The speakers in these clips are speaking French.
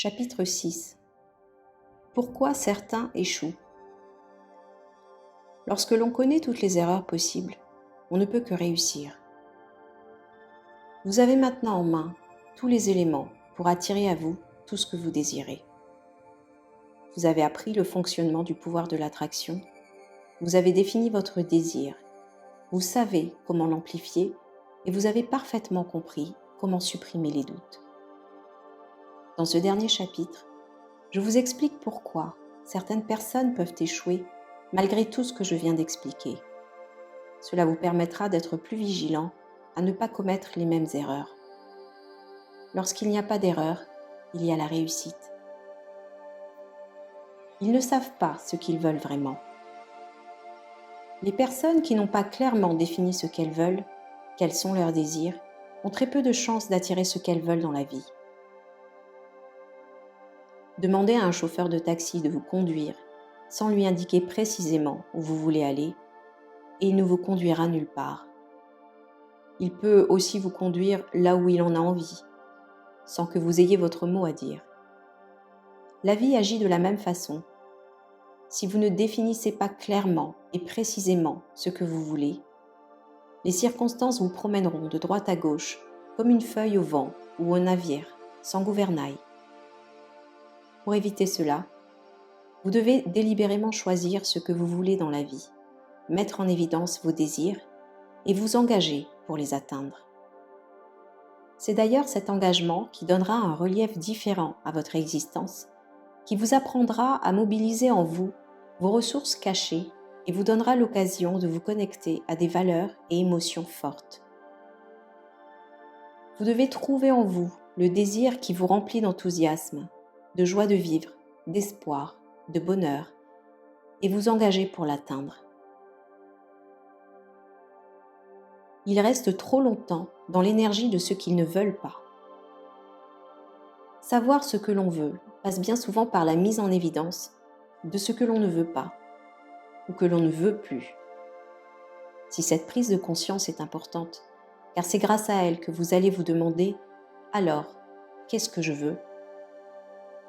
Chapitre 6. Pourquoi certains échouent? Lorsque l'on connaît toutes les erreurs possibles, on ne peut que réussir. Vous avez maintenant en main tous les éléments pour attirer à vous tout ce que vous désirez. Vous avez appris le fonctionnement du pouvoir de l'attraction. Vous avez défini votre désir. Vous savez comment l'amplifier et vous avez parfaitement compris comment supprimer les doutes. Dans ce dernier chapitre, je vous explique pourquoi certaines personnes peuvent échouer malgré tout ce que je viens d'expliquer. Cela vous permettra d'être plus vigilant à ne pas commettre les mêmes erreurs. Lorsqu'il n'y a pas d'erreur, il y a la réussite. Ils ne savent pas ce qu'ils veulent vraiment. Les personnes qui n'ont pas clairement défini ce qu'elles veulent, quels sont leurs désirs, ont très peu de chances d'attirer ce qu'elles veulent dans la vie. Demandez à un chauffeur de taxi de vous conduire sans lui indiquer précisément où vous voulez aller et il ne vous conduira nulle part. Il peut aussi vous conduire là où il en a envie, sans que vous ayez votre mot à dire. La vie agit de la même façon. Si vous ne définissez pas clairement et précisément ce que vous voulez, les circonstances vous promèneront de droite à gauche comme une feuille au vent ou un navire sans gouvernail. Pour éviter cela, vous devez délibérément choisir ce que vous voulez dans la vie, mettre en évidence vos désirs et vous engager pour les atteindre. C'est d'ailleurs cet engagement qui donnera un relief différent à votre existence, qui vous apprendra à mobiliser en vous vos ressources cachées et vous donnera l'occasion de vous connecter à des valeurs et émotions fortes. Vous devez trouver en vous le désir qui vous remplit d'enthousiasme, de joie de vivre, d'espoir, de bonheur, et vous engager pour l'atteindre. Ils restent trop longtemps dans l'énergie de ce qu'ils ne veulent pas. Savoir ce que l'on veut passe bien souvent par la mise en évidence de ce que l'on ne veut pas ou que l'on ne veut plus. Si cette prise de conscience est importante, car c'est grâce à elle que vous allez vous demander « Alors, qu'est-ce que je veux ?»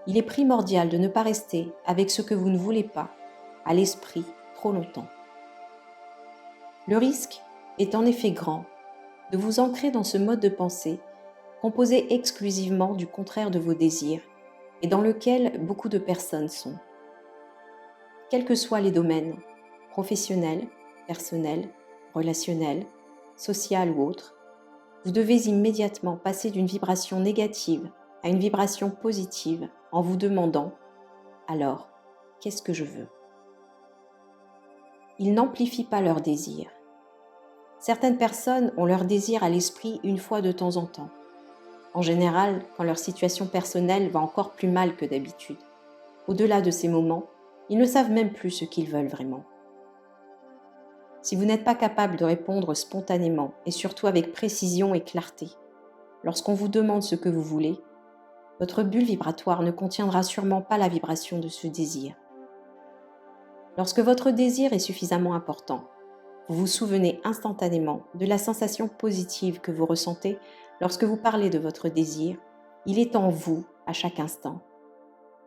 Il est primordial de ne pas rester avec ce que vous ne voulez pas à l'esprit trop longtemps. Le risque est en effet grand de vous ancrer dans ce mode de pensée composé exclusivement du contraire de vos désirs et dans lequel beaucoup de personnes sont. Quels que soient les domaines, professionnels, personnels, relationnels, social ou autres, vous devez immédiatement passer d'une vibration négative à une vibration positive en vous demandant « Alors, qu'est-ce que je veux ?» Ils n'amplifient pas leurs désirs. Certaines personnes ont leur désir à l'esprit une fois de temps en temps. En général, quand leur situation personnelle va encore plus mal que d'habitude. Au-delà de ces moments, ils ne savent même plus ce qu'ils veulent vraiment. Si vous n'êtes pas capable de répondre spontanément et surtout avec précision et clarté, lorsqu'on vous demande ce que vous voulez, votre bulle vibratoire ne contiendra sûrement pas la vibration de ce désir. Lorsque votre désir est suffisamment important, vous vous souvenez instantanément de la sensation positive que vous ressentez lorsque vous parlez de votre désir. Il est en vous à chaque instant.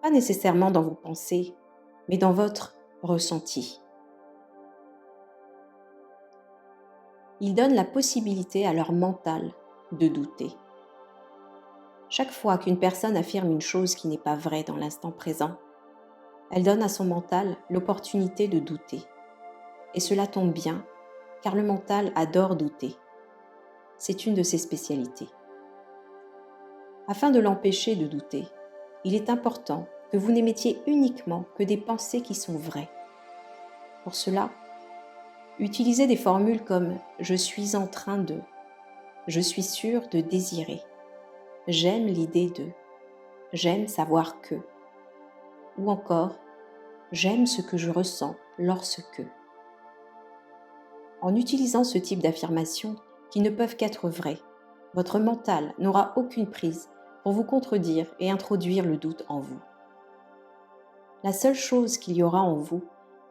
Pas nécessairement dans vos pensées, mais dans votre ressenti. Il donne la possibilité à leur mental de douter. Chaque fois qu'une personne affirme une chose qui n'est pas vraie dans l'instant présent, elle donne à son mental l'opportunité de douter. Et cela tombe bien, car le mental adore douter. C'est une de ses spécialités. Afin de l'empêcher de douter, il est important que vous n'émettiez uniquement que des pensées qui sont vraies. Pour cela, utilisez des formules comme « je suis en train de »,« je suis sûr de désirer »,« j'aime l'idée de »,« j'aime savoir que » ou encore « j'aime ce que je ressens lorsque ». En utilisant ce type d'affirmations qui ne peuvent qu'être vraies, votre mental n'aura aucune prise pour vous contredire et introduire le doute en vous. La seule chose qu'il y aura en vous,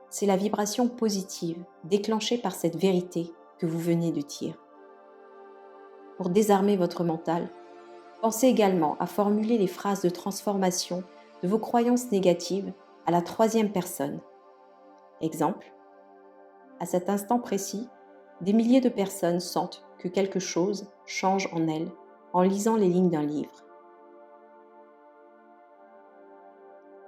c'est la vibration positive déclenchée par cette vérité que vous venez de dire. Pour désarmer votre mental, Pensez également à formuler les phrases de transformation de vos croyances négatives à la troisième personne. Exemple, à cet instant précis, des milliers de personnes sentent que quelque chose change en elles en lisant les lignes d'un livre.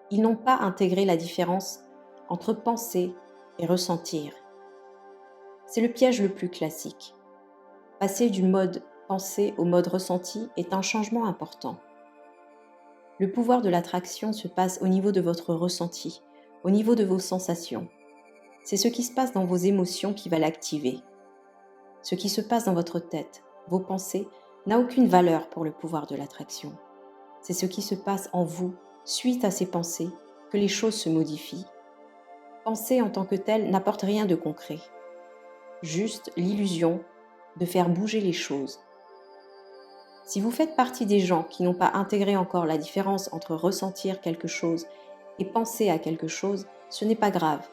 Ils n'ont pas intégré la différence entre penser et ressentir. C'est le piège le plus classique. Passer du mode pensée au mode ressenti est un changement important. Le pouvoir de l'attraction se passe au niveau de votre ressenti, au niveau de vos sensations. C'est ce qui se passe dans vos émotions qui va l'activer. Ce qui se passe dans votre tête, vos pensées, n'a aucune valeur pour le pouvoir de l'attraction. C'est ce qui se passe en vous, suite à ces pensées, que les choses se modifient. Penser en tant que telle n'apporte rien de concret. Juste l'illusion de faire bouger les choses. Si vous faites partie des gens qui n'ont pas intégré encore la différence entre ressentir quelque chose et penser à quelque chose, ce n'est pas grave.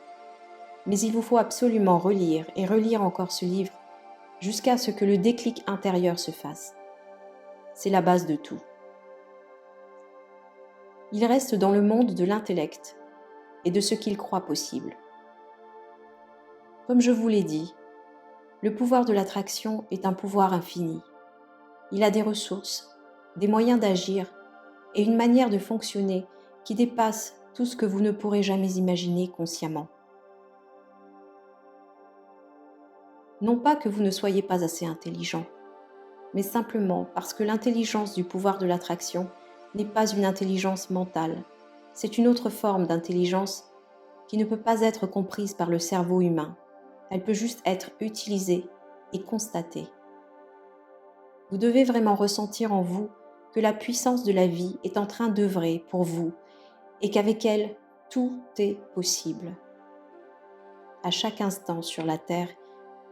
Mais il vous faut absolument relire et relire encore ce livre jusqu'à ce que le déclic intérieur se fasse. C'est la base de tout. Il reste dans le monde de l'intellect et de ce qu'il croit possible. Comme je vous l'ai dit, le pouvoir de l'attraction est un pouvoir infini. Il a des ressources, des moyens d'agir et une manière de fonctionner qui dépasse tout ce que vous ne pourrez jamais imaginer consciemment. Non pas que vous ne soyez pas assez intelligent, mais simplement parce que l'intelligence du pouvoir de l'attraction n'est pas une intelligence mentale. C'est une autre forme d'intelligence qui ne peut pas être comprise par le cerveau humain. Elle peut juste être utilisée et constatée. Vous devez vraiment ressentir en vous que la puissance de la vie est en train d'œuvrer pour vous et qu'avec elle, tout est possible. À chaque instant sur la Terre,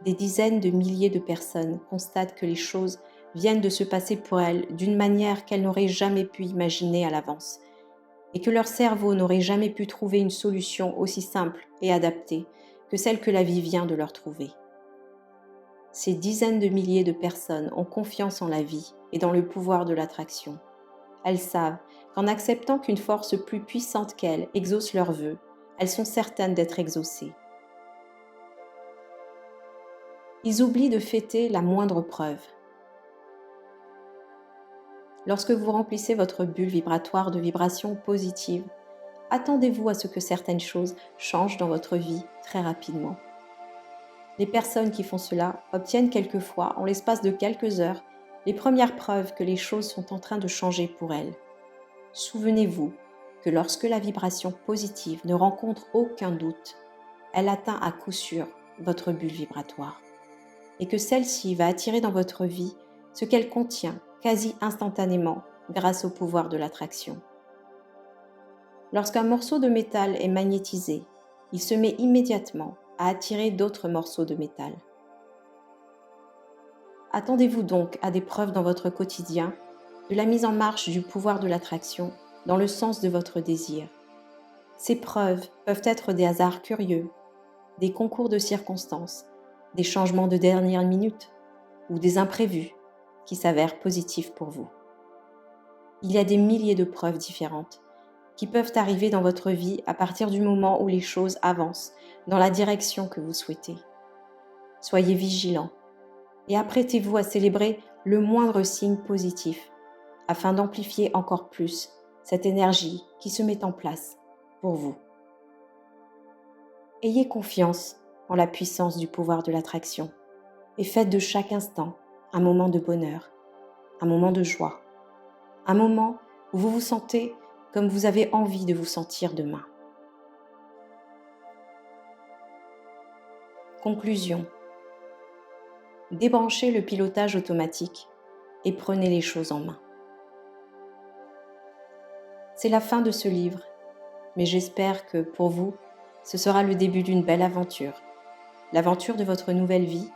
des dizaines de milliers de personnes constatent que les choses viennent de se passer pour elles d'une manière qu'elles n'auraient jamais pu imaginer à l'avance et que leur cerveau n'aurait jamais pu trouver une solution aussi simple et adaptée que celle que la vie vient de leur trouver. Ces dizaines de milliers de personnes ont confiance en la vie et dans le pouvoir de l'attraction. Elles savent qu'en acceptant qu'une force plus puissante qu'elles exauce leurs vœux, elles sont certaines d'être exaucées. Ils oublient de fêter la moindre preuve. Lorsque vous remplissez votre bulle vibratoire de vibrations positives, attendez-vous à ce que certaines choses changent dans votre vie très rapidement. Les personnes qui font cela obtiennent quelquefois, en l'espace de quelques heures, les premières preuves que les choses sont en train de changer pour elles. Souvenez-vous que lorsque la vibration positive ne rencontre aucun doute, elle atteint à coup sûr votre bulle vibratoire et que celle-ci va attirer dans votre vie ce qu'elle contient quasi instantanément grâce au pouvoir de l'attraction. Lorsqu'un morceau de métal est magnétisé, il se met immédiatement à attirer d'autres morceaux de métal. Attendez-vous donc à des preuves dans votre quotidien de la mise en marche du pouvoir de l'attraction dans le sens de votre désir. Ces preuves peuvent être des hasards curieux, des concours de circonstances, des changements de dernière minute ou des imprévus qui s'avèrent positifs pour vous. Il y a des milliers de preuves différentes qui peuvent arriver dans votre vie à partir du moment où les choses avancent dans la direction que vous souhaitez. Soyez vigilants et apprêtez-vous à célébrer le moindre signe positif afin d'amplifier encore plus cette énergie qui se met en place pour vous. Ayez confiance en la puissance du pouvoir de l'attraction et faites de chaque instant un moment de bonheur, un moment de joie, un moment où vous vous sentez comme vous avez envie de vous sentir demain. Conclusion. Débranchez le pilotage automatique et prenez les choses en main. C'est la fin de ce livre, mais j'espère que pour vous, ce sera le début d'une belle aventure, l'aventure de votre nouvelle vie,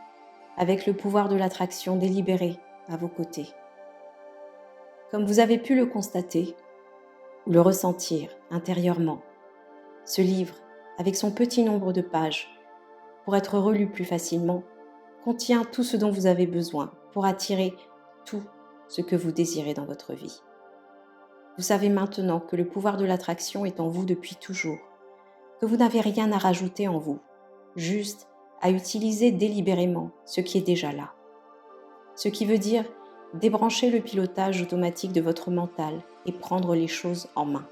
avec le pouvoir de l'attraction délibéré à vos côtés. Comme vous avez pu le constater ou le ressentir intérieurement, ce livre, avec son petit nombre de pages, pour être relu plus facilement, contient tout ce dont vous avez besoin pour attirer tout ce que vous désirez dans votre vie. Vous savez maintenant que le pouvoir de l'attraction est en vous depuis toujours, que vous n'avez rien à rajouter en vous, juste à utiliser délibérément ce qui est déjà là. Ce qui veut dire débrancher le pilotage automatique de votre mental et prendre les choses en main.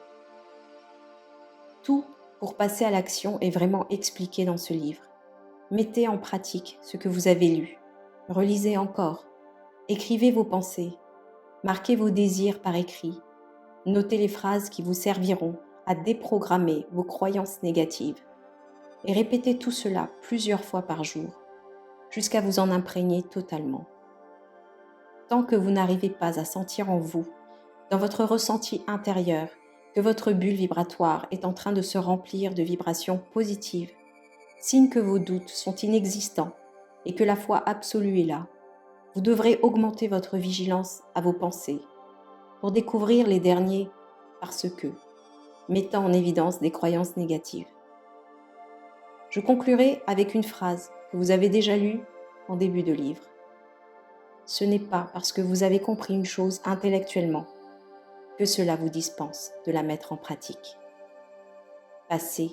Tout pour passer à l'action est vraiment expliqué dans ce livre. Mettez en pratique ce que vous avez lu, relisez encore, écrivez vos pensées, marquez vos désirs par écrit, notez les phrases qui vous serviront à déprogrammer vos croyances négatives et répétez tout cela plusieurs fois par jour, jusqu'à vous en imprégner totalement. Tant que vous n'arrivez pas à sentir en vous, dans votre ressenti intérieur, que votre bulle vibratoire est en train de se remplir de vibrations positives, signe que vos doutes sont inexistants et que la foi absolue est là, vous devrez augmenter votre vigilance à vos pensées pour découvrir les derniers parce que, mettant en évidence des croyances négatives. Je conclurai avec une phrase que vous avez déjà lue en début de livre. Ce n'est pas parce que vous avez compris une chose intellectuellement que cela vous dispense de la mettre en pratique. Passez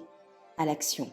à l'action.